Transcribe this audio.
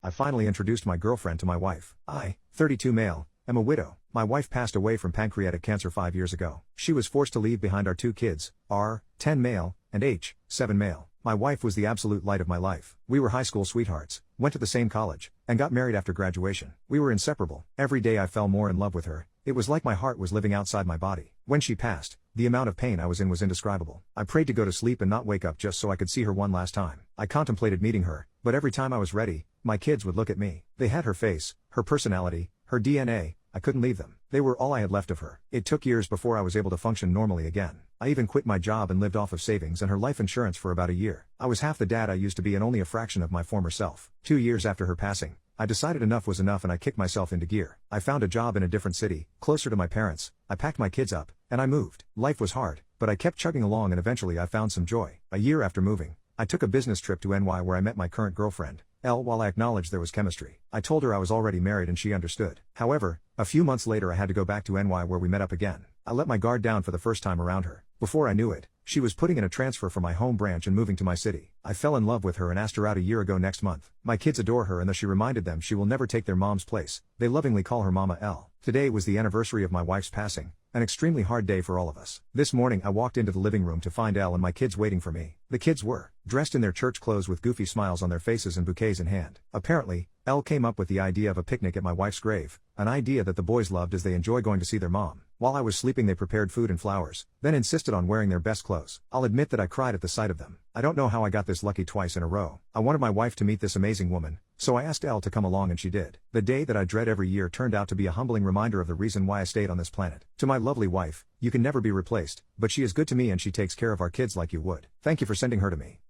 I finally introduced my girlfriend to my wife. I, 32 male, am a widow. My wife passed away from pancreatic cancer 5 years ago. She was forced to leave behind our 2 kids, R, 10 male, and H, 7 male. My wife was the absolute light of my life. We were high school sweethearts, went to the same college, and got married after graduation. We were inseparable. Every day I fell more in love with her. It was like my heart was living outside my body. When she passed, the amount of pain I was in was indescribable. I prayed to go to sleep and not wake up just so I could see her one last time. I contemplated meeting her, but every time I was ready, my kids would look at me. They had her face, her personality, her DNA. I couldn't leave them. They were all I had left of her. It took years before I was able to function normally again. I even quit my job and lived off of savings and her life insurance for about a year. I was half the dad I used to be and only a fraction of my former self. 2 years after her passing, I decided enough was enough and I kicked myself into gear. I found a job in a different city, closer to my parents. I packed my kids up, and I moved. Life was hard, but I kept chugging along and eventually I found some joy. A year after moving, I took a business trip to NY where I met my current girlfriend, Elle. While I acknowledged there was chemistry, I told her I was already married and she understood. However, a few months later I had to go back to NY where we met up again. I let my guard down for the first time around her. Before I knew it, she was putting in a transfer from my home branch and moving to my city. I fell in love with her and asked her out a year ago next month. My kids adore her and though she reminded them she will never take their mom's place, they lovingly call her Mama Elle. Today was the anniversary of my wife's passing, an extremely hard day for all of us. This morning I walked into the living room to find Elle and my kids waiting for me. The kids were dressed in their church clothes with goofy smiles on their faces and bouquets in hand. Apparently, Elle came up with the idea of a picnic at my wife's grave, an idea that the boys loved as they enjoy going to see their mom. While I was sleeping they prepared food and flowers, then insisted on wearing their best clothes. I'll admit that I cried at the sight of them. I don't know how I got this lucky twice in a row. I wanted my wife to meet this amazing woman, so I asked Elle to come along and she did. The day that I dread every year turned out to be a humbling reminder of the reason why I stayed on this planet. To my lovely wife, you can never be replaced, but she is good to me and she takes care of our kids like you would. Thank you for sending her to me.